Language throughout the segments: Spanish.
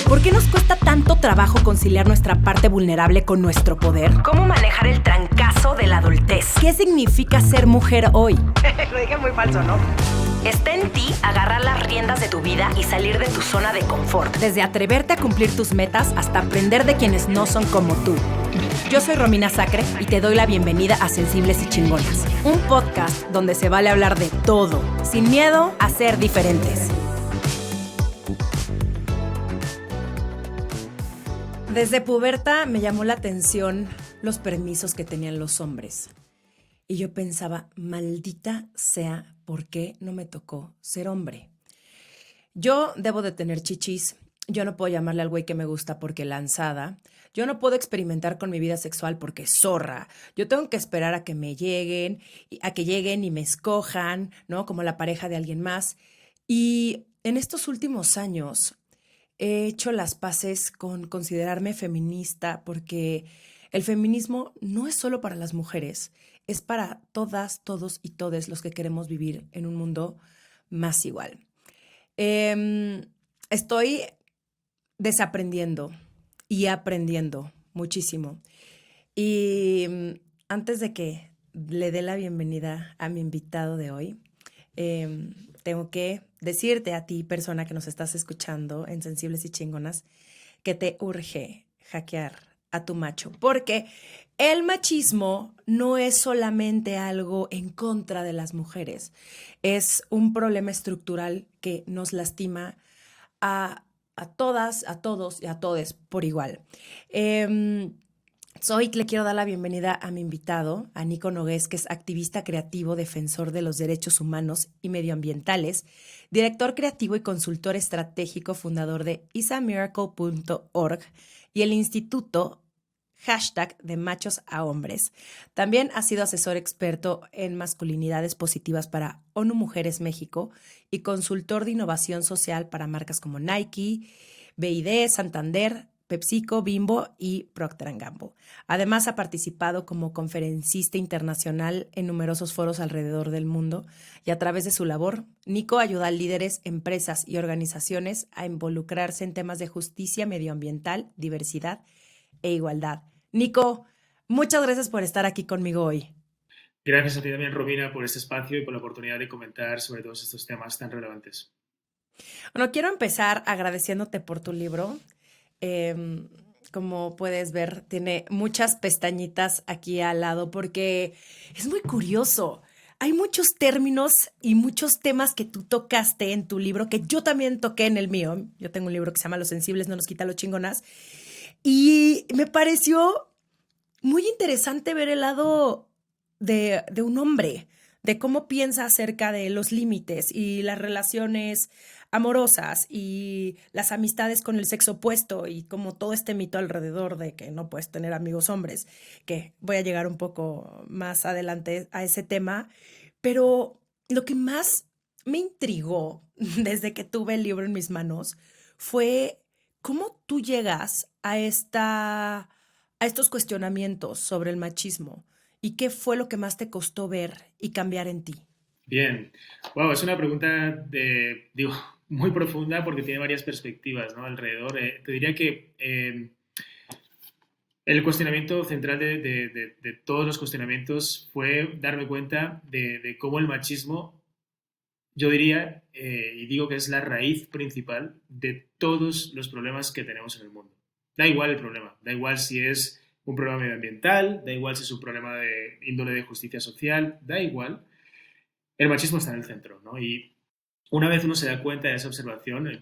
¿Por qué nos cuesta tanto trabajo conciliar nuestra parte vulnerable con nuestro poder? ¿Cómo manejar el trancazo de la adultez? ¿Qué significa ser mujer hoy? Lo dije muy falso, ¿no? Está en ti agarrar las riendas de tu vida y salir de tu zona de confort. Desde atreverte a cumplir tus metas hasta aprender de quienes no son como tú. Yo soy Romina Sacre y te doy la bienvenida a Sensibles y Chingonas, un podcast donde se vale hablar de todo, sin miedo a ser diferentes. Desde puberta me llamó la atención los permisos que tenían los hombres. Y yo pensaba, maldita sea, ¿por qué no me tocó ser hombre? Yo debo de tener chichis, yo no puedo llamarle al güey que me gusta porque lanzada, yo no puedo experimentar con mi vida sexual porque zorra, yo tengo que esperar a que me lleguen, a que lleguen y me escojan, ¿no? Como la pareja de alguien más. Y en estos últimos años he hecho las paces con considerarme feminista porque el feminismo no es solo para las mujeres, es para todas, todos y todes los que queremos vivir en un mundo más igual. Estoy desaprendiendo y aprendiendo muchísimo. Y antes de que le dé la bienvenida a mi invitado de hoy, tengo que decirte a ti, persona que nos estás escuchando en Sensibles y Chingonas, que te urge hackear a tu macho, porque el machismo no es solamente algo en contra de las mujeres, es un problema estructural que nos lastima a todas, a todos y a todes por igual. Hoy le quiero dar la bienvenida a mi invitado, a Nico Nogués, que es activista creativo, defensor de los derechos humanos y medioambientales, director creativo y consultor estratégico, fundador de isamiracle.org y el Instituto #de Machos a Hombres. También ha sido asesor experto en masculinidades positivas para ONU Mujeres México y consultor de innovación social para marcas como Nike, BID, Santander, PepsiCo, Bimbo y Procter & Gamble. Además, ha participado como conferencista internacional en numerosos foros alrededor del mundo y a través de su labor, Nico ayuda a líderes, empresas y organizaciones a involucrarse en temas de justicia medioambiental, diversidad e igualdad. Nico, muchas gracias por estar aquí conmigo hoy. Gracias a ti también, Romina, por este espacio y por la oportunidad de comentar sobre todos estos temas tan relevantes. Bueno, quiero empezar agradeciéndote por tu libro. Como puedes ver, tiene muchas pestañitas aquí al lado porque es muy curioso. Hay muchos términos y muchos temas que tú tocaste en tu libro que yo también toqué en el mío. Yo tengo un libro que se llama Los sensibles no nos quita los chingonas. Y me pareció muy interesante ver el lado de un hombre, de cómo piensa acerca de los límites y las relaciones amorosas y las amistades con el sexo opuesto y como todo este mito alrededor de que no puedes tener amigos hombres, que voy a llegar un poco más adelante a ese tema, pero lo que más me intrigó desde que tuve el libro en mis manos fue cómo tú llegas a estos cuestionamientos sobre el machismo y qué fue lo que más te costó ver y cambiar en ti. Bien, wow, es una pregunta muy profunda porque tiene varias perspectivas, ¿no? Alrededor. Te diría que el cuestionamiento central de todos los cuestionamientos fue darme cuenta de cómo el machismo, yo diría, y digo que es la raíz principal de todos los problemas que tenemos en el mundo. Da igual el problema, da igual si es un problema medioambiental, da igual si es un problema de índole de justicia social, da igual. El machismo está en el centro, ¿no? Y una vez uno se da cuenta de esa observación, en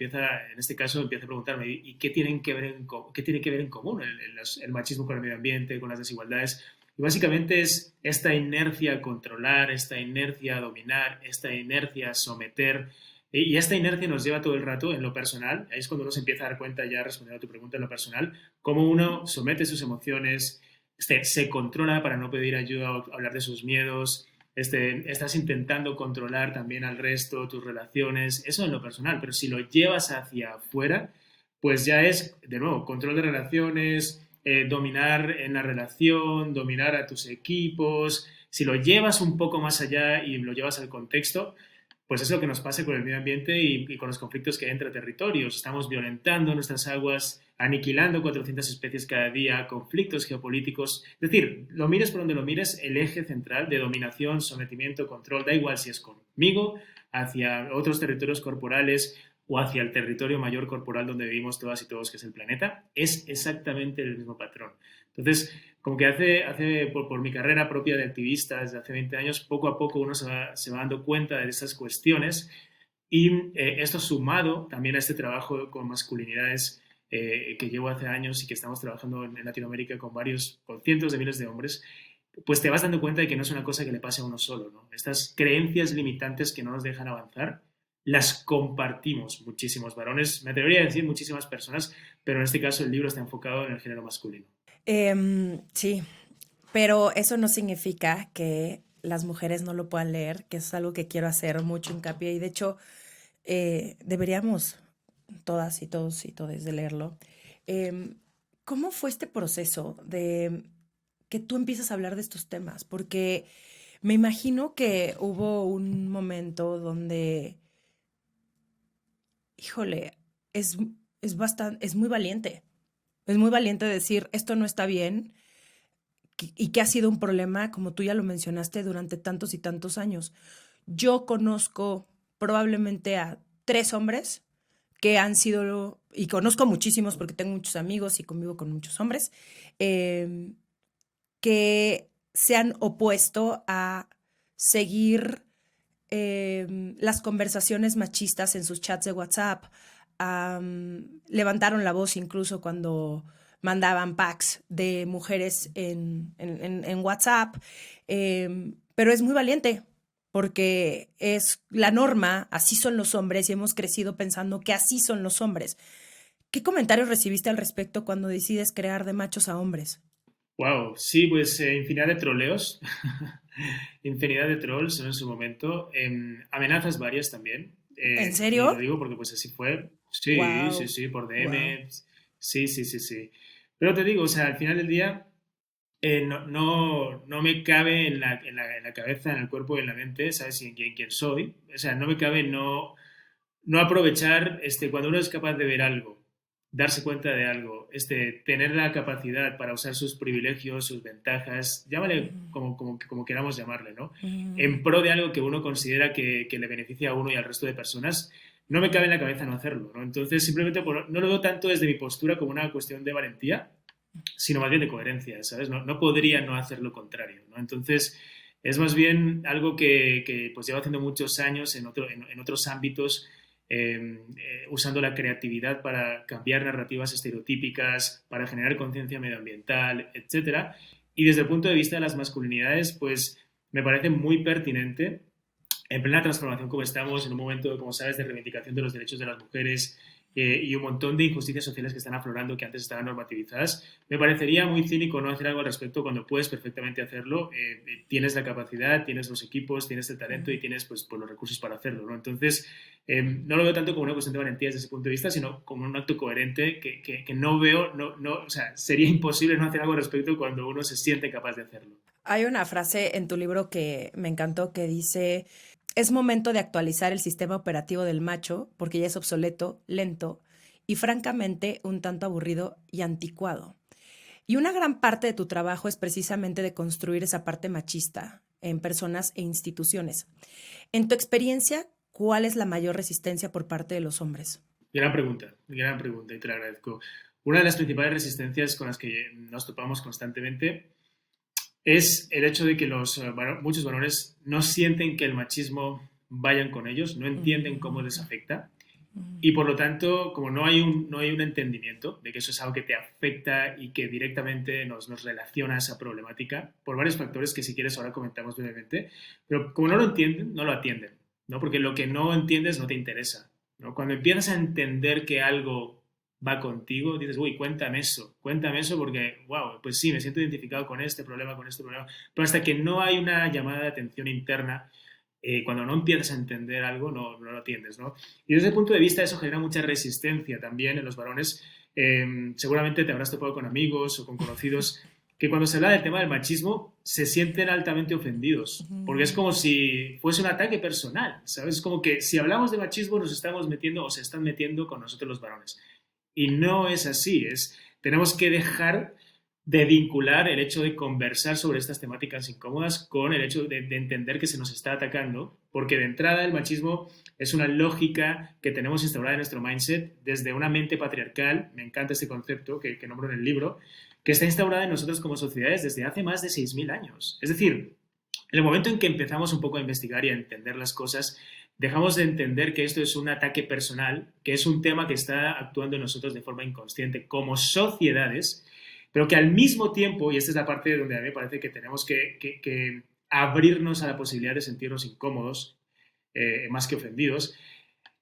este caso, empieza a preguntarme, ¿y qué tienen que ver qué tiene que ver en común el machismo con el medio ambiente, con las desigualdades? Y básicamente es esta inercia a controlar, esta inercia a dominar, esta inercia a someter, y esta inercia nos lleva todo el rato en lo personal, ahí es cuando uno se empieza a dar cuenta, ya respondiendo a tu pregunta, en lo personal, cómo uno somete sus emociones, se controla para no pedir ayuda o hablar de sus miedos, estás intentando controlar también al resto, tus relaciones, eso en lo personal, pero si lo llevas hacia afuera, pues ya es, de nuevo, control de relaciones, dominar en la relación, dominar a tus equipos. Si lo llevas un poco más allá y lo llevas al contexto, pues es lo que nos pasa con el medio ambiente y con los conflictos que hay entre territorios. Estamos violentando nuestras aguas, aniquilando 400 especies cada día, conflictos geopolíticos. Es decir, lo mires por donde lo mires, el eje central de dominación, sometimiento, control, da igual si es conmigo, hacia otros territorios corporales o hacia el territorio mayor corporal donde vivimos todas y todos, que es el planeta, es exactamente el mismo patrón. Entonces, como que por mi carrera propia de activista desde hace 20 años, poco a poco uno se va dando cuenta de esas cuestiones y esto sumado también a este trabajo con masculinidades que llevo hace años y que estamos trabajando en Latinoamérica con cientos de miles de hombres, pues te vas dando cuenta de que no es una cosa que le pase a uno solo, ¿no? Estas creencias limitantes que no nos dejan avanzar, las compartimos muchísimos varones, me atrevería a decir muchísimas personas, pero en este caso el libro está enfocado en el género masculino. Sí, pero eso no significa que las mujeres no lo puedan leer, que es algo que quiero hacer mucho hincapié y de hecho deberíamos todas y todos y todes de leerlo. Em, ¿Cómo fue este proceso de que tú empiezas a hablar de estos temas? Porque me imagino que hubo un momento donde, híjole, es, es bastante, es muy valiente. Es muy valiente decir, esto no está bien y que ha sido un problema, como tú ya lo mencionaste, durante tantos y tantos años. Yo conozco probablemente a 3 hombres que han sido, y conozco muchísimos porque tengo muchos amigos y convivo con muchos hombres, eh, que se han opuesto a seguir las conversaciones machistas en sus chats de WhatsApp. Levantaron la voz incluso cuando mandaban packs de mujeres en WhatsApp, pero es muy valiente porque es la norma, así son los hombres y hemos crecido pensando que así son los hombres. ¿Qué comentarios recibiste al respecto cuando decides crear de machos a hombres? Wow, sí, pues infinidad de troleos, infinidad de trolls en su momento, amenazas varias también, ¿En y lo serio? digo porque pues así fue, sí, sí, Wow, sí, por wow. DM, sí, sí, sí, sí. Pero te digo, o sea, al final del día no me cabe en la cabeza, en el cuerpo y en la mente, ¿sabes? Y en quién soy, o sea, no me cabe no aprovechar cuando uno es capaz de ver algo, darse cuenta de algo, tener la capacidad para usar sus privilegios, sus ventajas, llámale como queramos llamarle, ¿no? Ujú, En pro de algo que uno considera que le beneficia a uno y al resto de personas, no me cabe en la cabeza no hacerlo, ¿no? Entonces, simplemente no lo veo tanto desde mi postura como una cuestión de valentía, sino más bien de coherencia, ¿sabes? No podría no hacer lo contrario, ¿no? Entonces, es más bien algo que pues llevo haciendo muchos años en otros ámbitos, usando la creatividad para cambiar narrativas estereotípicas, para generar conciencia medioambiental, etcétera. Y desde el punto de vista de las masculinidades, pues me parece muy pertinente en plena transformación como estamos, en un momento, como sabes, de reivindicación de los derechos de las mujeres y un montón de injusticias sociales que están aflorando que antes estaban normativizadas, me parecería muy cínico no hacer algo al respecto cuando puedes perfectamente hacerlo. Tienes la capacidad, tienes los equipos, tienes el talento y tienes pues los recursos para hacerlo, ¿no? Entonces, no lo veo tanto como una cuestión de valentía desde ese punto de vista, sino como un acto coherente que no veo, o sea, sería imposible no hacer algo al respecto cuando uno se siente capaz de hacerlo. Hay una frase en tu libro que me encantó que dice, es momento de actualizar el sistema operativo del macho porque ya es obsoleto, lento y francamente un tanto aburrido y anticuado. Y una gran parte de tu trabajo es precisamente de construir esa parte machista en personas e instituciones. En tu experiencia, ¿cuál es la mayor resistencia por parte de los hombres? Gran pregunta y te la agradezco. Una de las principales resistencias con las que nos topamos constantemente es el hecho de que muchos varones no sienten que el machismo vayan con ellos, no entienden cómo les afecta y por lo tanto, como no hay un entendimiento de que eso es algo que te afecta y que directamente nos relaciona a esa problemática, por varios factores que si quieres ahora comentamos brevemente, pero como no lo entienden, no lo atienden, ¿no? Porque lo que no entiendes no te interesa, ¿no? Cuando empiezas a entender que algo va contigo, dices, uy, cuéntame eso porque, wow, pues sí, me siento identificado con este problema, pero hasta que no hay una llamada de atención interna, cuando no empiezas a entender algo, no lo atiendes, ¿no? Y desde ese punto de vista eso genera mucha resistencia también en los varones. Seguramente te habrás topado con amigos o con conocidos que cuando se habla del tema del machismo se sienten altamente ofendidos, porque es como si fuese un ataque personal, ¿sabes? Es como que si hablamos de machismo nos estamos metiendo o se están metiendo con nosotros los varones. Y no es así, tenemos que dejar de vincular el hecho de conversar sobre estas temáticas incómodas con el hecho de entender que se nos está atacando, porque de entrada el machismo es una lógica que tenemos instaurada en nuestro mindset desde una mente patriarcal, me encanta este concepto que nombro en el libro, que está instaurada en nosotros como sociedades desde hace más de 6.000 años. Es decir, en el momento en que empezamos un poco a investigar y a entender las cosas, dejamos de entender que esto es un ataque personal, que es un tema que está actuando en nosotros de forma inconsciente como sociedades, pero que al mismo tiempo, y esta es la parte donde a mí me parece que tenemos que abrirnos a la posibilidad de sentirnos incómodos, más que ofendidos,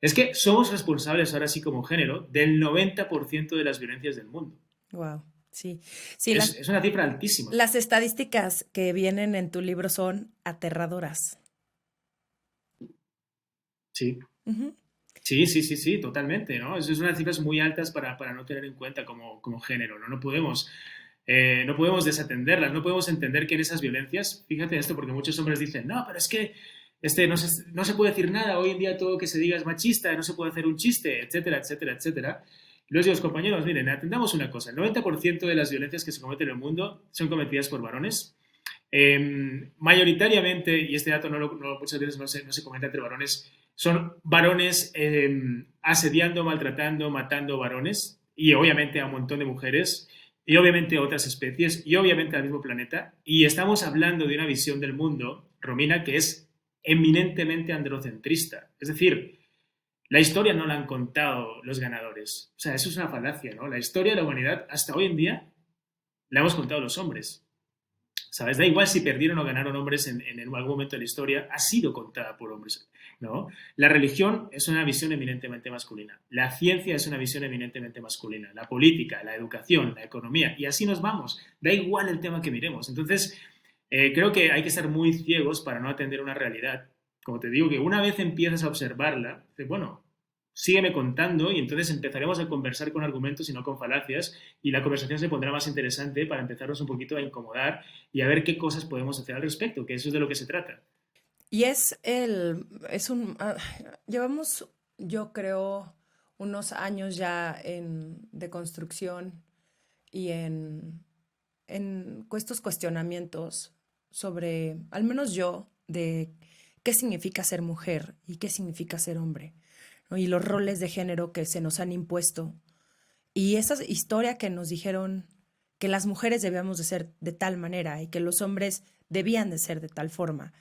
es que somos responsables ahora sí como género del 90% de las violencias del mundo. Wow, sí. Sí, Es una cifra altísima. las estadísticas que vienen en tu libro son aterradoras. Sí. Ujú. Sí, totalmente, ¿no? Es unas cifras muy altas para no tener en cuenta como género, ¿no? No podemos desatenderlas, no podemos entender que en esas violencias, fíjate esto, porque muchos hombres dicen, no, pero es que no se puede decir nada, hoy en día todo que se diga es machista, no se puede hacer un chiste, etcétera, etcétera, etcétera. Y les digo, compañeros, miren, atendamos una cosa, el 90% de las violencias que se cometen en el mundo son cometidas por varones. Mayoritariamente, y este dato muchas veces no se comenta entre varones, son varones asediando, maltratando, matando varones, y obviamente a un montón de mujeres, y obviamente a otras especies, y obviamente al mismo planeta. Y estamos hablando de una visión del mundo, Romina, que es eminentemente androcentrista. Es decir, la historia no la han contado los ganadores. O sea, eso es una falacia, ¿no? La historia de la humanidad hasta hoy en día la hemos contado los hombres. ¿Sabes? Da igual si perdieron o ganaron hombres en algún momento de la historia, ha sido contada por hombres, ¿no? La religión es una visión eminentemente masculina, la ciencia es una visión eminentemente masculina, la política, la educación, la economía, y así nos vamos, da igual el tema que miremos. Entonces, creo que hay que estar muy ciegos para no atender una realidad. Como te digo, que una vez empiezas a observarla, bueno, sígueme contando y entonces empezaremos a conversar con argumentos y no con falacias y la conversación se pondrá más interesante para empezarnos un poquito a incomodar y a ver qué cosas podemos hacer al respecto, que eso es de lo que se trata. Y llevamos, yo creo, unos años ya de construcción y en estos cuestionamientos sobre, al menos yo, de qué significa ser mujer y qué significa ser hombre, ¿no? Y los roles de género que se nos han impuesto. Y esa historia que nos dijeron que las mujeres debíamos de ser de tal manera y que los hombres debían de ser de tal forma.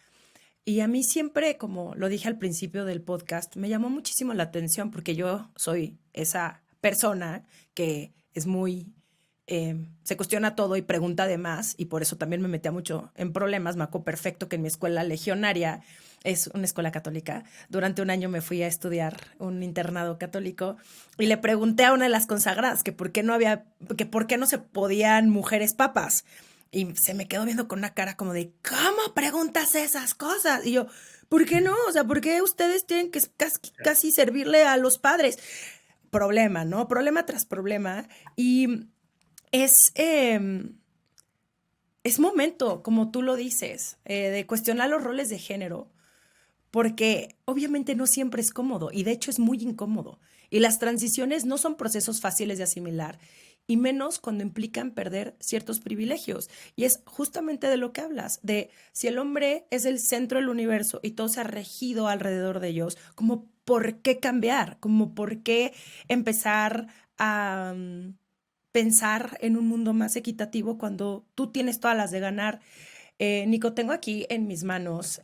Y a mí siempre, como lo dije al principio del podcast, me llamó muchísimo la atención porque yo soy esa persona que es muy, se cuestiona todo y pregunta de más y por eso también me metía mucho en problemas. Me acuerdo perfecto que en mi escuela legionaria, es una escuela católica, durante un año me fui a estudiar un internado católico y le pregunté a una de las consagradas que por qué no se podían mujeres papas. Y se me quedó viendo con una cara como de, ¿cómo preguntas esas cosas? Y yo, ¿por qué no? O sea, ¿por qué ustedes tienen que casi servirle a los padres? Problema, ¿no? Problema tras problema. Y es, es momento, como tú lo dices, de cuestionar los roles de género, porque obviamente no siempre es cómodo y de hecho es muy incómodo. Y las transiciones no son procesos fáciles de asimilar y menos cuando implican perder ciertos privilegios. Y es justamente de lo que hablas, de si el hombre es el centro del universo y todo se ha regido alrededor de ellos, como por qué cambiar, como por qué empezar a pensar en un mundo más equitativo cuando tú tienes todas las de ganar. Nico, tengo aquí en mis manos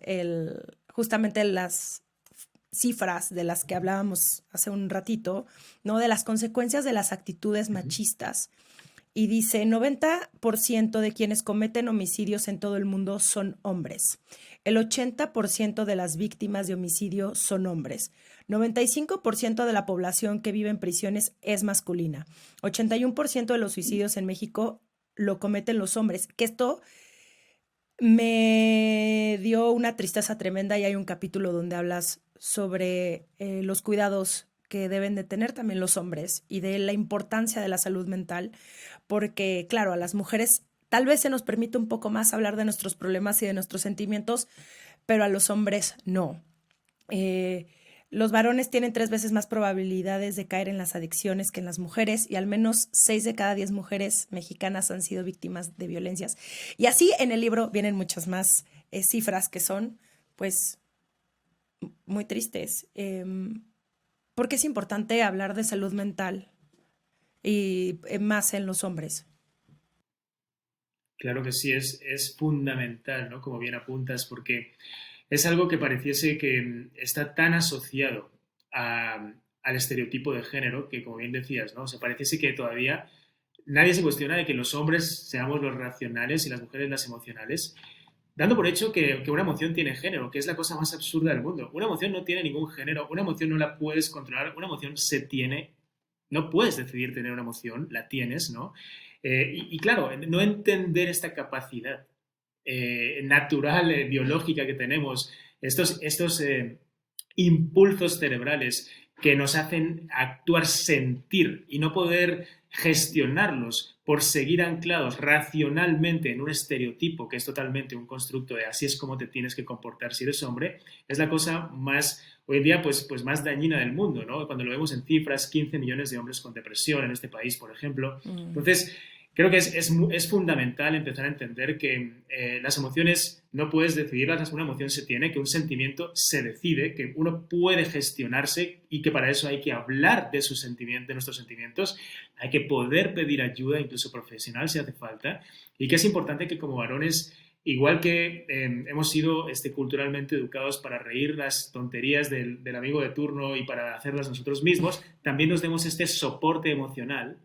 justamente las cifras de las que hablábamos hace un ratito, ¿no? De las consecuencias de las actitudes machistas. Y dice, 90% de quienes cometen homicidios en todo el mundo son hombres. El 80% de las víctimas de homicidio son hombres. 95% de la población que vive en prisiones es masculina. 81% de los suicidios en México lo cometen los hombres. Que esto me dio una tristeza tremenda y hay un capítulo donde hablas sobre los cuidados que deben de tener también los hombres y de la importancia de la salud mental, porque claro, a las mujeres tal vez se nos permite un poco más hablar de nuestros problemas y de nuestros sentimientos, pero a los hombres no. Los varones tienen 3 veces más probabilidades de caer en las adicciones que en las mujeres y al menos 6 de cada 10 mujeres mexicanas han sido víctimas de violencias. Y así en el libro vienen muchas más cifras que son pues muy tristes. Porque es importante hablar de salud mental y más en los hombres. Claro que sí, es fundamental, ¿no? Como bien apuntas, porque es algo que pareciese que está tan asociado al estereotipo de género que, como bien decías, ¿no? O sea, pareciese que todavía nadie se cuestiona de que los hombres seamos los racionales y las mujeres las emocionales, dando por hecho que una emoción tiene género, que es la cosa más absurda del mundo. Una emoción no tiene ningún género, una emoción no la puedes controlar, una emoción se tiene, no puedes decidir tener una emoción, la tienes, ¿no? Y claro, no entender esta capacidad natural, biológica que tenemos, estos impulsos cerebrales que nos hacen actuar, sentir y no poder gestionarlos por seguir anclados racionalmente en un estereotipo que es totalmente un constructo de así es como te tienes que comportar si eres hombre, es la cosa más, hoy en día, pues más dañina del mundo, ¿no? Cuando lo vemos en cifras, 15 millones de hombres con depresión en este país, por ejemplo. Mm. Entonces, creo que es fundamental empezar a entender que las emociones no puedes decidirlas, una emoción se tiene, que un sentimiento se decide, que uno puede gestionarse y que para eso hay que hablar de sus sentimientos, de nuestros sentimientos, hay que poder pedir ayuda, incluso profesional si hace falta, y que es importante que como varones, igual que hemos sido culturalmente educados para reír las tonterías del amigo de turno y para hacerlas nosotros mismos, también nos demos este soporte emocional.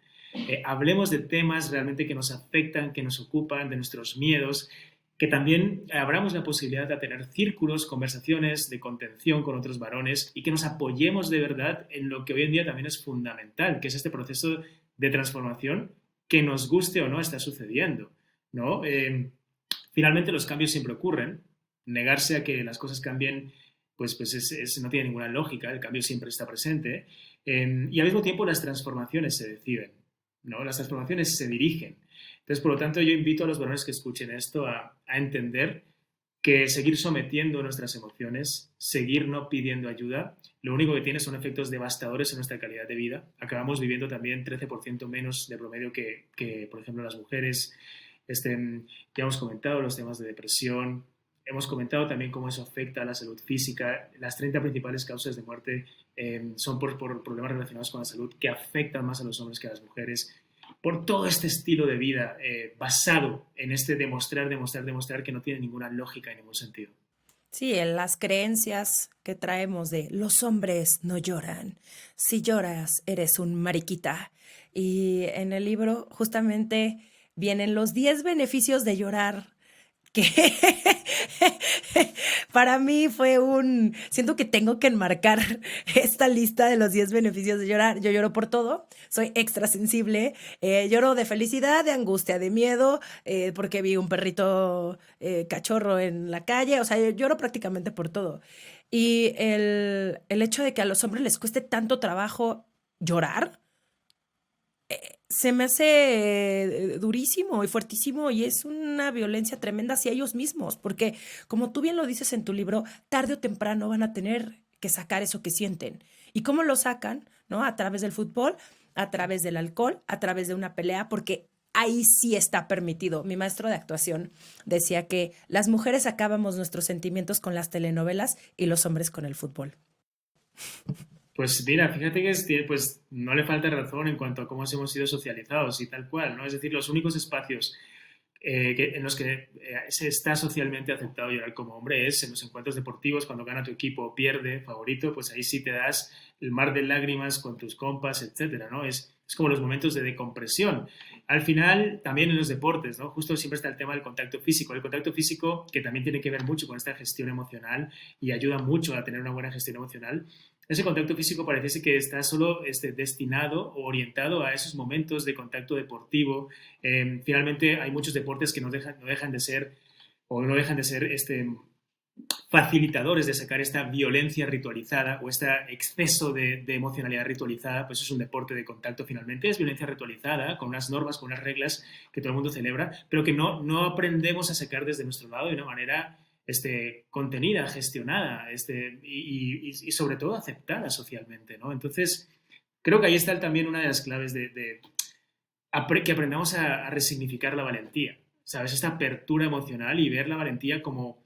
Hablemos de temas realmente que nos afectan, que nos ocupan, de nuestros miedos, que también abramos la posibilidad de tener círculos, conversaciones de contención con otros varones y que nos apoyemos de verdad en lo que hoy en día también es fundamental, que es este proceso de transformación que nos guste o no está sucediendo, ¿no? Finalmente los cambios siempre ocurren, negarse a que las cosas cambien pues no tiene ninguna lógica, el cambio siempre está presente y al mismo tiempo las transformaciones se deciden, ¿no? Las transformaciones se dirigen. Entonces, por lo tanto, yo invito a los varones que escuchen esto a entender que seguir sometiendo nuestras emociones, seguir no pidiendo ayuda, lo único que tiene son efectos devastadores en nuestra calidad de vida. Acabamos viviendo también 13% menos de promedio que, por ejemplo, las mujeres. Ya hemos comentado los temas de depresión, hemos comentado también cómo eso afecta a la salud física. Las 30 principales causas de muerte son por problemas relacionados con la salud que afectan más a los hombres que a las mujeres. Por todo este estilo de vida basado en este demostrar que no tiene ninguna lógica y ningún sentido. Sí, en las creencias que traemos de los hombres no lloran, si lloras eres un mariquita. Y en el libro justamente vienen los 10 beneficios de llorar, que para mí siento que tengo que enmarcar esta lista de los 10 beneficios de llorar. Yo lloro por todo, soy extra sensible, lloro de felicidad, de angustia, de miedo, porque vi un perrito cachorro en la calle, o sea, yo lloro prácticamente por todo. Y el hecho de que a los hombres les cueste tanto trabajo llorar, se me hace durísimo y fuertísimo y es una violencia tremenda hacia ellos mismos, porque como tú bien lo dices en tu libro, tarde o temprano van a tener que sacar eso que sienten. ¿Y cómo lo sacan? ¿No? A través del fútbol, a través del alcohol, a través de una pelea, porque ahí sí está permitido. Mi maestro de actuación decía que las mujeres acabamos nuestros sentimientos con las telenovelas y los hombres con el fútbol. Pues mira, fíjate que pues no le falta razón en cuanto a cómo hemos sido socializados y tal cual, ¿no? Es decir, los únicos espacios en los que se está socialmente aceptado llorar como hombre es en los encuentros deportivos, cuando gana tu equipo o pierde, favorito, pues ahí sí te das el mar de lágrimas con tus compas, etcétera, ¿no? Es como los momentos de decompresión. Al final, también en los deportes, ¿no? Justo siempre está el tema del contacto físico. El contacto físico, que también tiene que ver mucho con esta gestión emocional y ayuda mucho a tener una buena gestión emocional. Ese contacto físico parece que está solo destinado o orientado a esos momentos de contacto deportivo. Finalmente, hay muchos deportes que no dejan de ser o no dejan de ser facilitadores de sacar esta violencia ritualizada o este exceso de emocionalidad ritualizada, pues es un deporte de contacto finalmente, es violencia ritualizada, con unas normas, con unas reglas que todo el mundo celebra, pero que no aprendemos a sacar desde nuestro lado de una manera contenida, gestionada y sobre todo aceptada socialmente, ¿no? Entonces, creo que ahí está también una de las claves que aprendamos a resignificar la valentía, ¿sabes? Esta apertura emocional y ver la valentía como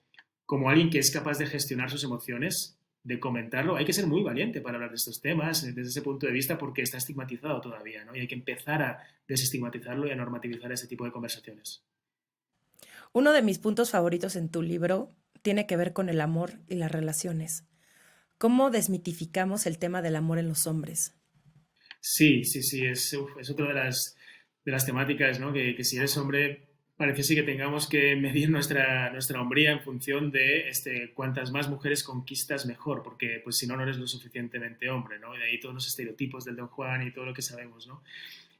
alguien que es capaz de gestionar sus emociones, de comentarlo. Hay que ser muy valiente para hablar de estos temas desde ese punto de vista porque está estigmatizado todavía, ¿no? Y hay que empezar a desestigmatizarlo y a normativizar ese tipo de conversaciones. Uno de mis puntos favoritos en tu libro tiene que ver con el amor y las relaciones. ¿Cómo desmitificamos el tema del amor en los hombres? Sí, sí, sí, es otra de las temáticas, ¿no? Que si eres hombre, parece sí que tengamos que medir nuestra hombría en función de cuantas más mujeres conquistas, mejor, porque pues si no, no eres lo suficientemente hombre, ¿no? Y de ahí todos los estereotipos del Don Juan y todo lo que sabemos, ¿no?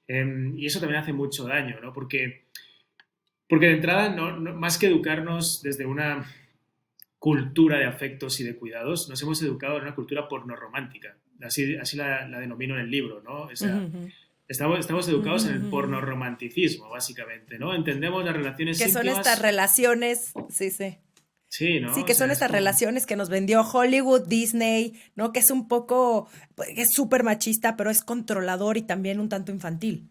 Y eso también hace mucho daño, ¿no? Porque de entrada, más que educarnos desde una cultura de afectos y de cuidados, nos hemos educado en una cultura pornoromántica. Así la denomino en el libro, ¿no? O sea, estamos educados en el pornorromanticismo, básicamente, ¿no? Entendemos las relaciones Que son estas íntimas. relaciones, sí, sí. Sí, Sí, ¿no? O que son sea, es estas como. relaciones que nos vendió Hollywood, Disney, ¿no? Que es un poco, pues, es súper machista, pero es controlador y también un tanto infantil.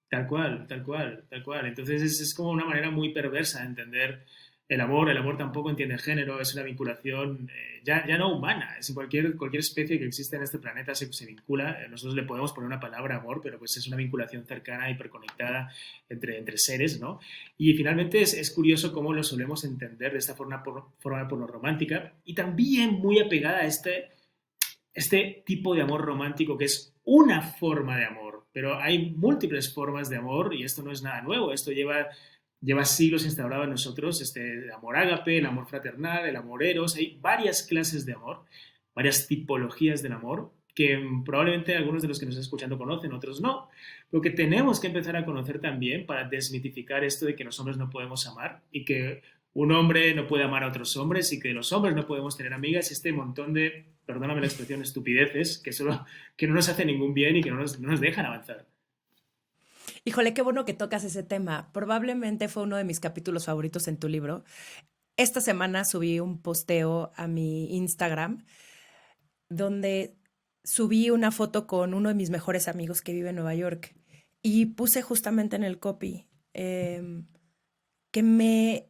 Tal cual, tal cual, tal cual. Entonces es como una manera muy perversa de entender el amor. El amor tampoco entiende género, es una vinculación ya no humana. Es cualquier especie que existe en este planeta se vincula. Nosotros le podemos poner una palabra amor, pero pues es una vinculación cercana, hiperconectada entre seres, ¿no? Y finalmente es curioso cómo lo solemos entender de esta forma pornoromántica y también muy apegada a este tipo de amor romántico que es una forma de amor, pero hay múltiples formas de amor y esto no es nada nuevo, esto lleva siglos instaurado en nosotros, el amor ágape, el amor fraternal, el amor eros, hay varias clases de amor, varias tipologías del amor que probablemente algunos de los que nos están escuchando conocen, otros no, pero que tenemos que empezar a conocer también para desmitificar esto de que los hombres no podemos amar y que un hombre no puede amar a otros hombres y que los hombres no podemos tener amigas, este montón de, perdóname la expresión, estupideces que no nos hacen ningún bien y que no nos dejan avanzar. Híjole, qué bueno que tocas ese tema. Probablemente fue uno de mis capítulos favoritos en tu libro. Esta semana subí un posteo a mi Instagram donde subí una foto con uno de mis mejores amigos que vive en Nueva York y puse justamente en el copy que me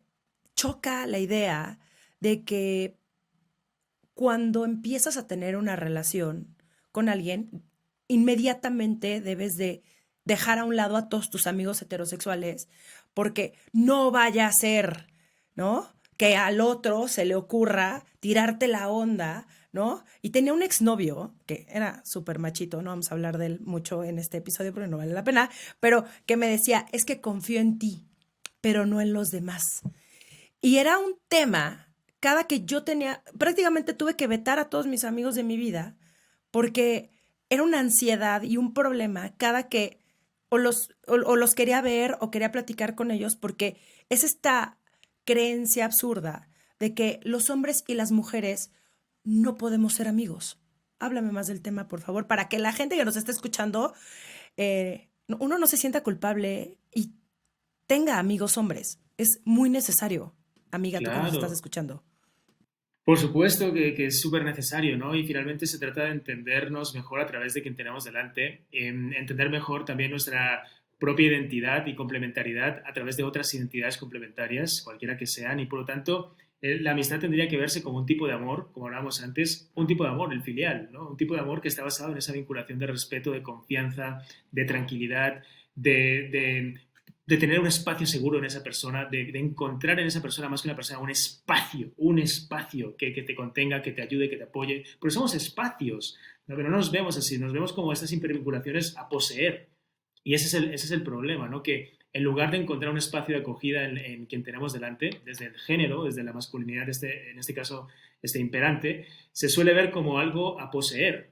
choca la idea de que cuando empiezas a tener una relación con alguien, inmediatamente debes de dejar a un lado a todos tus amigos heterosexuales porque no vaya a ser, ¿no? Que al otro se le ocurra tirarte la onda, ¿no? Y tenía un exnovio que era súper machito, no vamos a hablar de él mucho en este episodio porque no vale la pena, pero que me decía, es que confío en ti, pero no en los demás. Y era un tema, cada que yo tenía, prácticamente tuve que vetar a todos mis amigos de mi vida, porque era una ansiedad y un problema cada que o los quería ver o quería platicar con ellos, porque es esta creencia absurda de que los hombres y las mujeres no podemos ser amigos. Háblame más del tema, por favor, para que la gente que nos está escuchando, uno no se sienta culpable y tenga amigos hombres. Es muy necesario. Amiga, tú que nos estás Claro, escuchando. por supuesto que es súper necesario, ¿no? Y finalmente se trata de entendernos mejor a través de quien tenemos delante, entender mejor también nuestra propia identidad y complementariedad a través de otras identidades complementarias, cualquiera que sean, y por lo tanto la amistad tendría que verse como un tipo de amor, como hablábamos antes, un tipo de amor, el filial, ¿no? Un tipo de amor que está basado en esa vinculación de respeto, de confianza, de tranquilidad, de tener un espacio seguro en esa persona, de encontrar en esa persona, más que una persona, un espacio que te contenga, que te ayude, que te apoye. Porque somos espacios, ¿no? Pero no nos vemos así, nos vemos como estas hipervinculaciones a poseer. Y ese es el problema, ¿no? Que en lugar de encontrar un espacio de acogida en quien tenemos delante, desde el género, desde la masculinidad, en este caso, imperante, se suele ver como algo a poseer,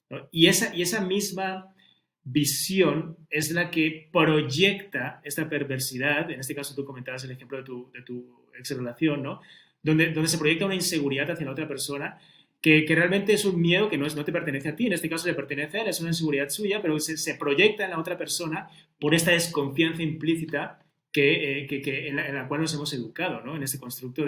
¿no? Y esa misma visión es la que proyecta esta perversidad. En este caso tú comentabas el ejemplo de tu ex relación, ¿no? donde se proyecta una inseguridad hacia la otra persona que realmente es un miedo que no te pertenece a ti, en este caso le pertenece a él, es una inseguridad suya, pero se proyecta en la otra persona por esta desconfianza implícita en la cual nos hemos educado, ¿no? En este constructo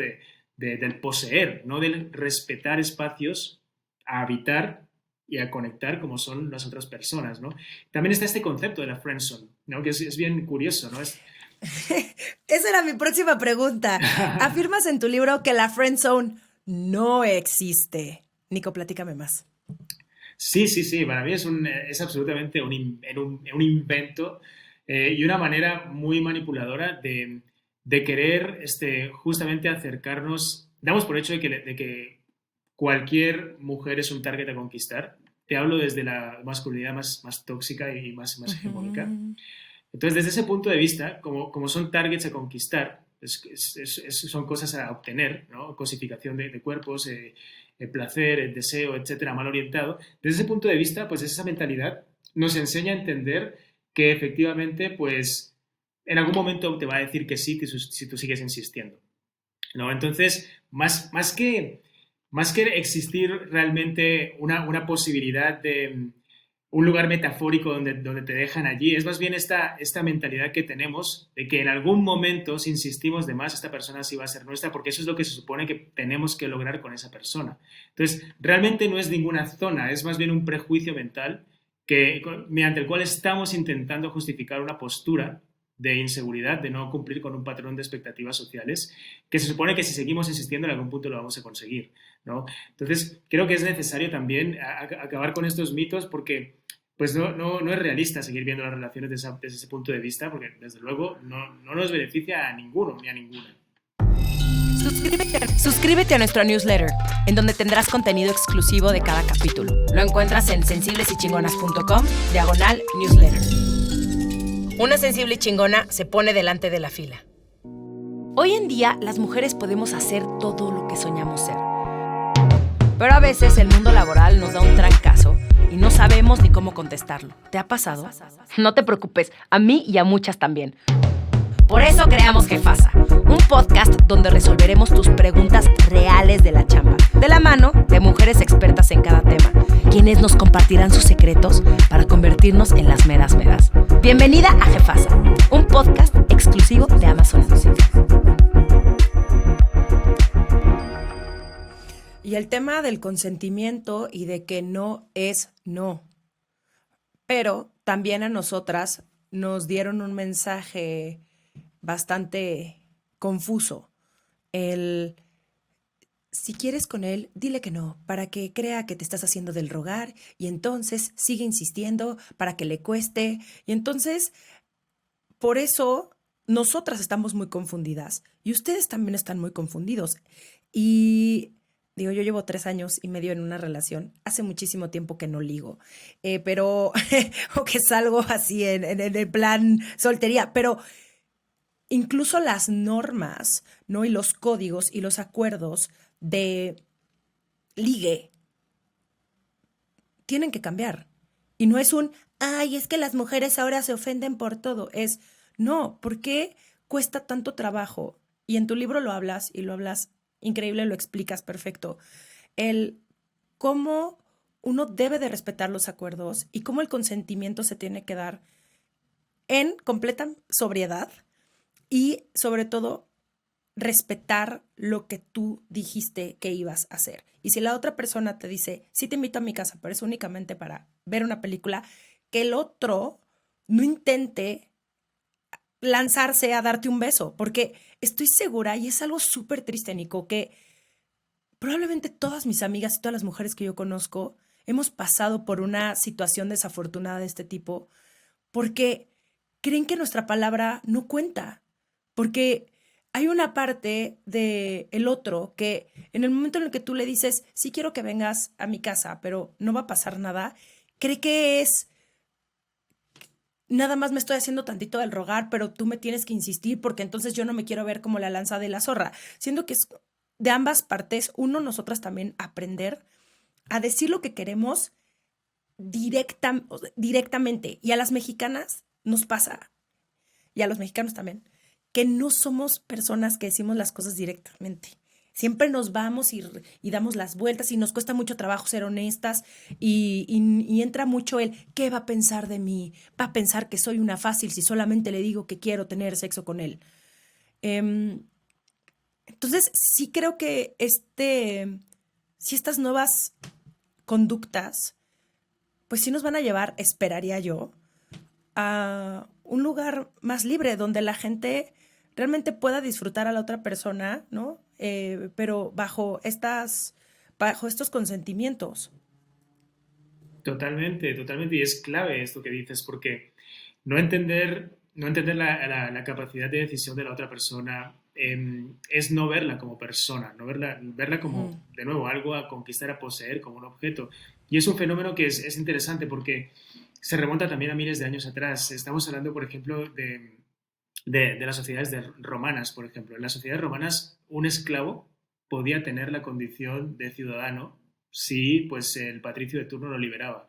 del poseer, no del respetar espacios a habitar y a conectar como son las otras personas, ¿no? También está este concepto de la friendzone, ¿no? Que es bien curioso, ¿no? Esa era mi próxima pregunta. Afirmas en tu libro que la friendzone no existe. Nico, platícame más. Sí, para mí es absolutamente un invento y una manera muy manipuladora de querer justamente acercarnos. Damos por hecho de que cualquier mujer es un target a conquistar. Te hablo desde la masculinidad más tóxica y más hegemónica. Entonces, desde ese punto de vista, como son targets a conquistar, son cosas a obtener, ¿no? Cosificación de cuerpos, el placer, el deseo, etcétera, mal orientado. Desde ese punto de vista, pues esa mentalidad nos enseña a entender que efectivamente, pues en algún momento te va a decir que sí si tú sigues insistiendo, ¿no? Entonces, más que existir realmente una posibilidad de un lugar metafórico donde te dejan allí, es más bien esta mentalidad que tenemos de que en algún momento, si insistimos de más, esta persona sí va a ser nuestra, porque eso es lo que se supone que tenemos que lograr con esa persona. Entonces, realmente no es ninguna zona, es más bien un prejuicio mental mediante el cual estamos intentando justificar una postura de inseguridad, de no cumplir con un patrón de expectativas sociales, que se supone que si seguimos insistiendo en algún punto lo vamos a conseguir, ¿no? Entonces, creo que es necesario también acabar con estos mitos porque pues no es realista seguir viendo las relaciones desde ese punto de vista, porque desde luego no nos beneficia a ninguno ni a ninguna. Suscríbete a nuestro newsletter, en donde tendrás contenido exclusivo de cada capítulo. Lo encuentras en sensiblesychingonas.com/newsletter. Una sensible y chingona se pone delante de la fila. Hoy en día, las mujeres podemos hacer todo lo que soñamos ser. Pero a veces el mundo laboral nos da un trancazo y no sabemos ni cómo contestarlo. ¿Te ha pasado? No te preocupes, a mí y a muchas también. Por eso creamos Jefasa, un podcast donde resolveremos tus preguntas reales de la chamba, de la mano de mujeres expertas en cada tema, quienes nos compartirán sus secretos para convertirnos en las meras meras. Bienvenida a Jefasa, un podcast exclusivo de Amazon Music. Y el tema del consentimiento y de que no es no. Pero también a nosotras nos dieron un mensaje bastante confuso. Si quieres con él, dile que no, para que crea que te estás haciendo del rogar y entonces sigue insistiendo para que le cueste. Y entonces, por eso, nosotras estamos muy confundidas y ustedes también están muy confundidos. Y digo, yo llevo 3 años y medio en una relación. Hace muchísimo tiempo que no ligo, pero o que salgo así en el plan soltería, pero incluso las normas, ¿no? Y los códigos y los acuerdos de ligue tienen que cambiar. Y no es ay, es que las mujeres ahora se ofenden por todo. No, ¿por qué cuesta tanto trabajo? Y en tu libro lo hablas, y lo hablas increíble, lo explicas perfecto. Cómo uno debe de respetar los acuerdos y cómo el consentimiento se tiene que dar en completa sobriedad y, sobre todo, respetar lo que tú dijiste que ibas a hacer. Y si la otra persona te dice, sí te invito a mi casa, pero es únicamente para ver una película, que el otro no intente lanzarse a darte un beso, porque estoy segura, y es algo súper triste, Nico, que probablemente todas mis amigas y todas las mujeres que yo conozco hemos pasado por una situación desafortunada de este tipo, porque creen que nuestra palabra no cuenta, porque hay una parte del otro que en el momento en el que tú le dices, sí quiero que vengas a mi casa, pero no va a pasar nada, cree que es, nada más me estoy haciendo tantito del rogar, pero tú me tienes que insistir porque entonces yo no me quiero ver como la lanza de la zorra. Siendo que es de ambas partes, nosotras también aprender a decir lo que queremos directamente. Y a las mexicanas nos pasa, y a los mexicanos también, que no somos personas que decimos las cosas directamente. Siempre nos vamos y damos las vueltas y nos cuesta mucho trabajo ser honestas y entra mucho el, ¿qué va a pensar de mí? Va a pensar que soy una fácil si solamente le digo que quiero tener sexo con él. Em, entonces, sí creo que si estas nuevas conductas, pues sí nos van a llevar, esperaría yo, a un lugar más libre donde la gente realmente pueda disfrutar a la otra persona, ¿no? Pero bajo estos consentimientos. Totalmente, totalmente. Y es clave esto que dices, porque no entender la capacidad de decisión de la otra persona es no verla como persona, no verla Ujú. como, de nuevo, algo a conquistar, a poseer, como un objeto. Y es un fenómeno que es interesante porque se remonta también a miles de años atrás. Estamos hablando, por ejemplo, de las sociedades romanas, por ejemplo. En las sociedades romanas, un esclavo podía tener la condición de ciudadano si pues, el patricio de turno lo liberaba.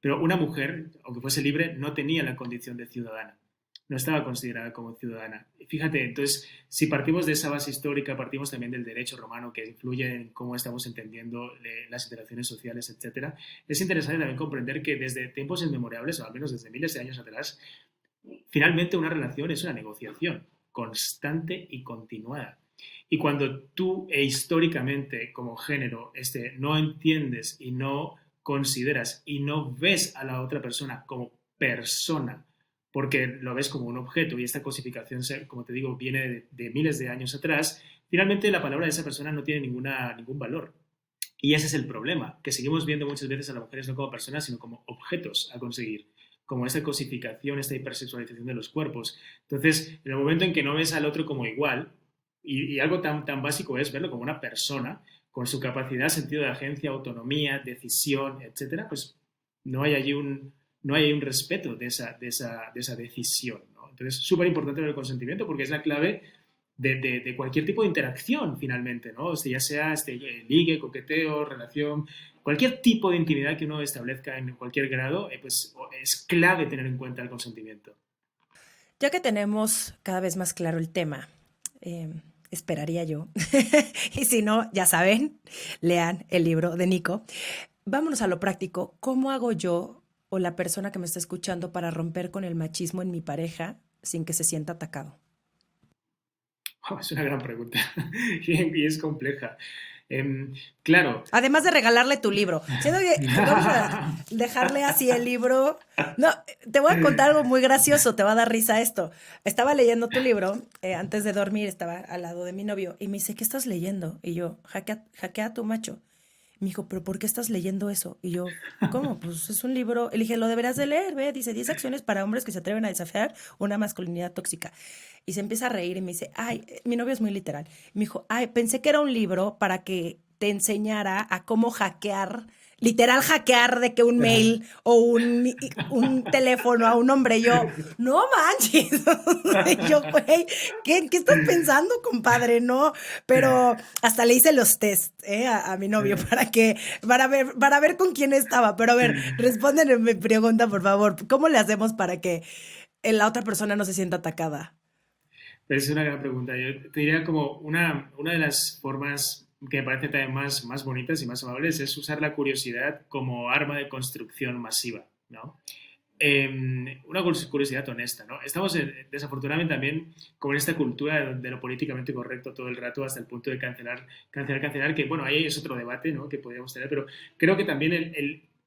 Pero una mujer, aunque fuese libre, no tenía la condición de ciudadana. No estaba considerada como ciudadana. Fíjate, entonces, si partimos de esa base histórica, partimos también del derecho romano que influye en cómo estamos entendiendo las interacciones sociales, etcétera. Es interesante también comprender que desde tiempos inmemorables, o al menos desde miles de años atrás, finalmente una relación es una negociación constante y continuada. Y cuando tú históricamente como género no entiendes y no consideras y no ves a la otra persona como persona, porque lo ves como un objeto y esta cosificación, como te digo, viene de miles de años atrás, finalmente la palabra de esa persona no tiene ningún valor. Y ese es el problema, que seguimos viendo muchas veces a las mujeres no como personas, sino como objetos a conseguir, como esta cosificación, esta hipersexualización de los cuerpos. Entonces, en el momento en que no ves al otro como igual, y algo tan básico es verlo como una persona, con su capacidad, sentido de agencia, autonomía, decisión, etcétera, pues no hay allí no hay un respeto de esa decisión, ¿no? Entonces, es súper importante el consentimiento porque es la clave de cualquier tipo de interacción, finalmente, ¿no? Ya sea ligue, coqueteo, relación, cualquier tipo de intimidad que uno establezca en cualquier grado, pues es clave tener en cuenta el consentimiento. Ya que tenemos cada vez más claro el tema, eh, esperaría yo, y si no, ya saben, lean el libro de Nico. Vámonos a lo práctico. ¿Cómo hago yo o la persona que me está escuchando para romper con el machismo en mi pareja sin que se sienta atacado? Oh, es una gran pregunta y es compleja. Claro. Además de regalarle tu libro. Siento que vamos a dejarle así el libro. No, te voy a contar algo muy gracioso, te va a dar risa esto. Estaba leyendo tu libro, antes de dormir, estaba al lado de mi novio y me dice, ¿qué estás leyendo? Y yo, jaquea a tu macho. Me dijo, ¿pero por qué estás leyendo eso? Y yo, ¿cómo? Pues es un libro. Le dije, lo deberás de leer, ve. Dice, 10 acciones para hombres que se atreven a desafiar una masculinidad tóxica. Y se empieza a reír y me dice, ay, mi novio es muy literal. Me dijo, ay, pensé que era un libro para que te enseñara a cómo hackear, literal hackear de que un mail o un teléfono a un hombre. Yo, no manches. Y yo, güey, ¿qué estás pensando, compadre? No, pero hasta le hice los test a mi novio para ver con quién estaba. Pero a ver, respóndenme mi pregunta, por favor. ¿Cómo le hacemos para que la otra persona no se sienta atacada? Es una gran pregunta. Yo te diría como una de las formas que me parece también más bonitas y más amables es usar la curiosidad como arma de construcción masiva, ¿no? Una curiosidad honesta, ¿no? Estamos desafortunadamente también como en esta cultura de lo políticamente correcto todo el rato hasta el punto de cancelar, que bueno, ahí es otro debate, ¿no? Que podríamos tener, pero creo que también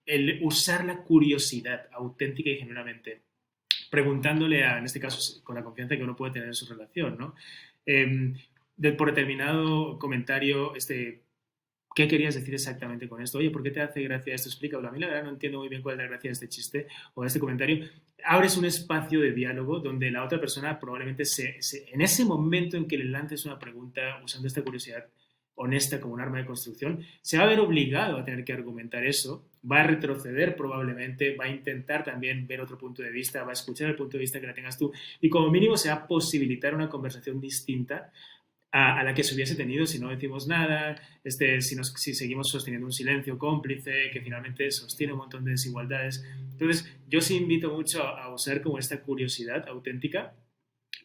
el usar la curiosidad auténtica y genuinamente preguntándole en este caso, con la confianza que uno puede tener en su relación, ¿no? Eh, por determinado comentario, ¿qué querías decir exactamente con esto? Oye, ¿por qué te hace gracia esto? Explícalo. A mí la verdad no entiendo muy bien cuál es la gracia de este chiste o de este comentario. Abres un espacio de diálogo donde la otra persona probablemente en ese momento en que le lances una pregunta usando esta curiosidad honesta como un arma de construcción, se va a ver obligado a tener que argumentar eso, va a retroceder probablemente, va a intentar también ver otro punto de vista, va a escuchar el punto de vista que la tengas tú y como mínimo se va a posibilitar una conversación distinta a la que se hubiese tenido si no decimos nada, si seguimos sosteniendo un silencio cómplice que finalmente sostiene un montón de desigualdades. Entonces, yo sí invito mucho a usar como esta curiosidad auténtica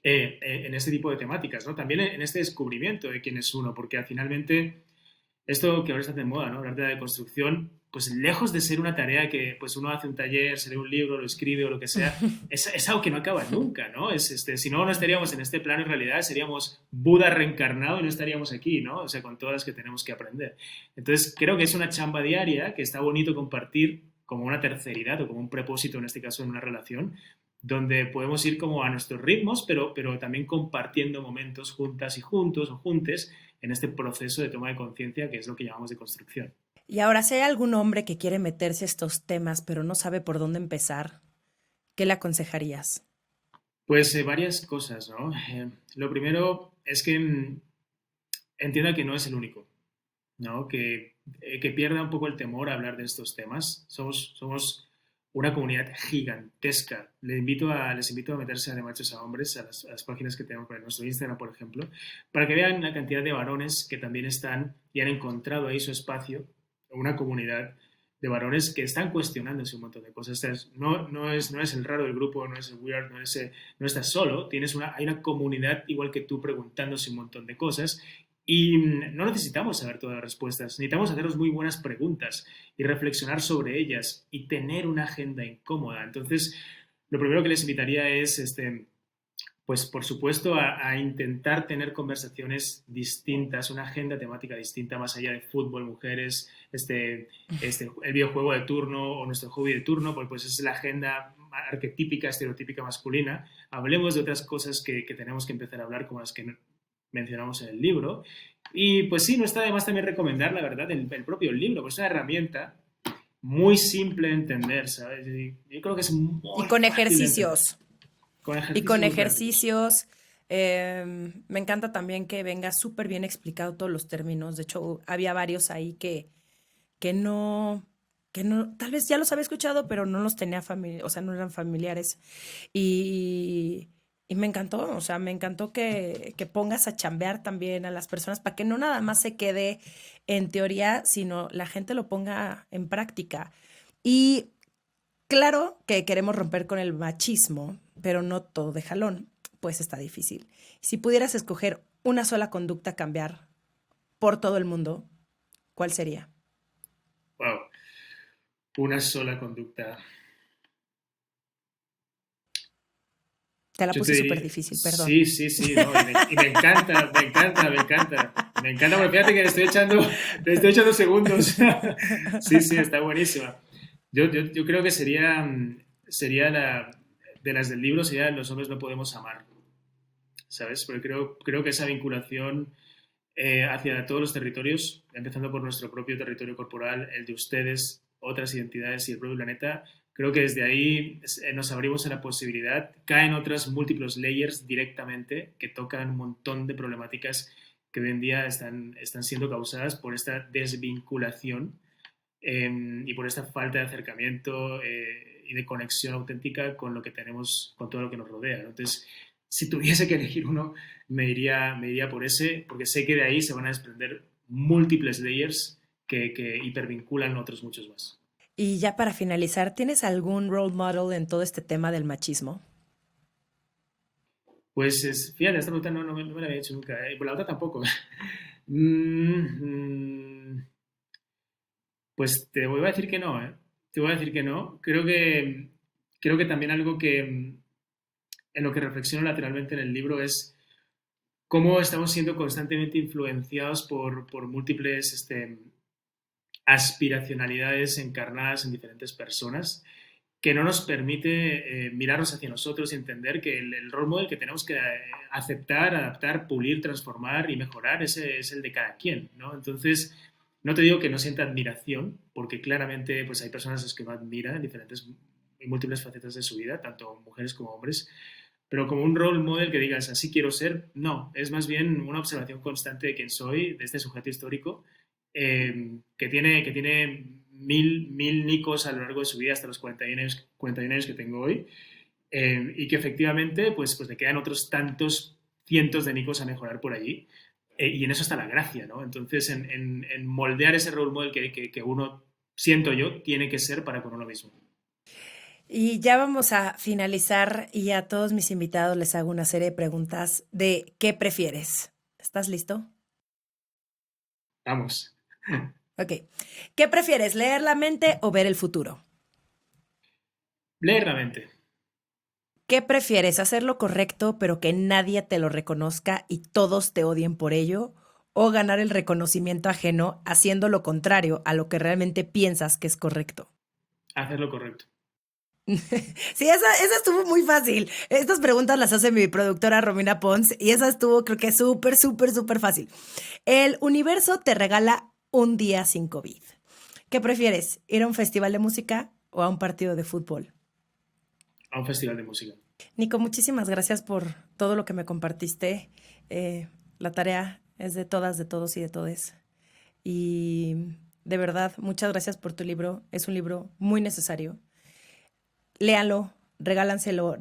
en este tipo de temáticas, ¿no? También en este descubrimiento de quién es uno, porque finalmente esto que ahora está de moda, ¿no? Hablar de la deconstrucción, pues lejos de ser una tarea que pues uno hace un taller, se lee un libro, lo escribe o lo que sea, es algo que no acaba nunca, ¿no? Si no, no estaríamos en este plano en realidad, seríamos Buda reencarnado y no estaríamos aquí, ¿no? O sea, con todas las que tenemos que aprender. Entonces, creo que es una chamba diaria que está bonito compartir como una terceridad o como un propósito, en este caso, en una relación, donde podemos ir como a nuestros ritmos, pero también compartiendo momentos juntas y juntos o juntes en este proceso de toma de conciencia que es lo que llamamos de construcción. Y ahora, si hay algún hombre que quiere meterse a estos temas, pero no sabe por dónde empezar, ¿qué le aconsejarías? Pues varias cosas, ¿no? Lo primero es que entienda que no es el único, ¿no? Que pierda un poco el temor a hablar de estos temas. Somos una comunidad gigantesca. Les invito a meterse de machos a hombres, a las páginas que tenemos en nuestro Instagram, por ejemplo, para que vean la cantidad de varones que también están y han encontrado ahí su espacio, una comunidad de varones que están cuestionándose un montón de cosas. No es el raro del grupo, no es el weird, no estás solo, hay una comunidad igual que tú preguntándose un montón de cosas y no necesitamos saber todas las respuestas, necesitamos hacernos muy buenas preguntas y reflexionar sobre ellas y tener una agenda incómoda. Entonces, lo primero que les invitaría es, pues por supuesto, a intentar tener conversaciones distintas, una agenda temática distinta más allá de fútbol, mujeres, el videojuego de turno o nuestro hobby de turno, pues es la agenda arquetípica, estereotípica masculina. Hablemos de otras cosas que tenemos que empezar a hablar, como las que mencionamos en el libro. Y pues sí, no está de más también recomendar, la verdad, el propio libro, pues es una herramienta muy simple de entender, ¿sabes? Y yo creo que es Y muy con fácil de entender. ejercicios. Con Y ejercicios con muy prácticos. ejercicios. Me encanta también que venga súper bien explicado todos los términos. De hecho, había varios ahí que no, que no, tal vez ya los había escuchado, pero no los tenía o sea, no eran familiares. Y, y me encantó, o sea, me encantó que pongas a chambear también a las personas para que no nada más se quede en teoría, sino la gente lo ponga en práctica. Y claro que queremos romper con el machismo, pero no todo de jalón, pues está difícil. Si pudieras escoger una sola conducta a cambiar por todo el mundo, ¿cuál sería? Wow. Una sola conducta. Te la Yo te puse súper diría, difícil, perdón. sí, sí, sí, no, y me encanta, me encanta, me encanta. Me encanta, porque fíjate que le estoy echando segundos. Sí, sí, está buenísima. Yo creo que sería de las del libro, sería Los hombres no podemos amar, ¿sabes? Porque creo que esa vinculación hacia todos los territorios, empezando por nuestro propio territorio corporal, el de ustedes, otras identidades y el propio planeta. Creo que desde ahí nos abrimos a la posibilidad, caen otras múltiples layers directamente que tocan un montón de problemáticas que hoy en día están siendo causadas por esta desvinculación y por esta falta de acercamiento y de conexión auténtica con lo que tenemos, con todo lo que nos rodea, ¿no? Entonces, si tuviese que elegir uno, me iría por ese, porque sé que de ahí se van a desprender múltiples layers que hipervinculan otros muchos más. Y ya para finalizar, ¿tienes algún role model en todo este tema del machismo? Pues fíjate, esta pregunta no me la había hecho nunca, y por la otra tampoco. Mm, pues te voy a decir que no, ¿eh? Te voy a decir que no. Creo que también algo que en lo que reflexiono lateralmente en el libro es cómo estamos siendo constantemente influenciados por múltiples aspiracionalidades encarnadas en diferentes personas que no nos permite mirarnos hacia nosotros y entender que el role model que tenemos que aceptar, adaptar, pulir, transformar y mejorar ese es el de cada quien, ¿no? Entonces, no te digo que no sienta admiración, porque claramente pues, hay personas a las que no admira en diferentes y múltiples facetas de su vida, tanto mujeres como hombres, pero como un role model que digas, así quiero ser, no, es más bien una observación constante de quién soy, de este sujeto histórico, que tiene mil nicos a lo largo de su vida hasta los 41 años que tengo hoy, y que efectivamente pues le quedan otros tantos cientos de nicos a mejorar por allí, y en eso está la gracia, ¿no? Entonces, en moldear ese role model que uno, siento yo, tiene que ser para con uno mismo. Y ya vamos a finalizar y a todos mis invitados les hago una serie de preguntas de ¿qué prefieres? ¿Estás listo? Vamos. Ok. ¿Qué prefieres, leer la mente o ver el futuro? Leer la mente. ¿Qué prefieres, hacer lo correcto pero que nadie te lo reconozca y todos te odien por ello? ¿O ganar el reconocimiento ajeno haciendo lo contrario a lo que realmente piensas que es correcto? Hacer lo correcto. Sí, esa estuvo muy fácil. Estas preguntas las hace mi productora Romina Pons y esa estuvo creo que súper, súper, súper fácil. El universo te regala un día sin COVID. ¿Qué prefieres, ir a un festival de música o a un partido de fútbol? A un festival de música. Nico, muchísimas gracias por todo lo que me compartiste. La tarea es de todas, de todos y de todes. Y de verdad, muchas gracias por tu libro. Es un libro muy necesario. Léanlo, regálenselo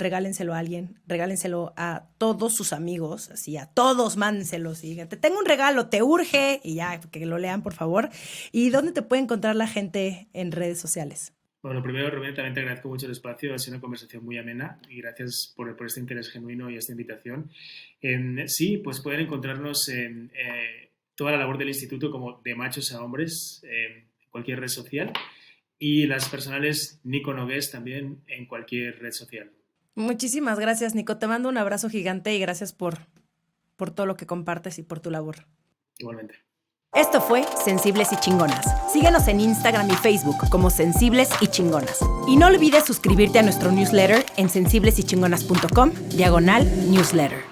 a alguien, regálenselo a todos sus amigos, así a todos mándenselos y digan, te tengo un regalo, te urge, y ya, que lo lean, por favor. ¿Y dónde te puede encontrar la gente en redes sociales? Bueno, lo primero, Rubén, también te agradezco mucho el espacio, ha sido una conversación muy amena y gracias por este interés genuino y esta invitación. Sí, pues pueden encontrarnos en toda la labor del instituto como de machos a hombres en cualquier red social y las personales Nico Nogués también en cualquier red social. Muchísimas gracias, Nico. Te mando un abrazo gigante y gracias por todo lo que compartes y por tu labor. Igualmente. Esto fue Sensibles y Chingonas. Síguenos en Instagram y Facebook como Sensibles y Chingonas. Y no olvides suscribirte a nuestro newsletter en sensiblesychingonas.com/newsletter.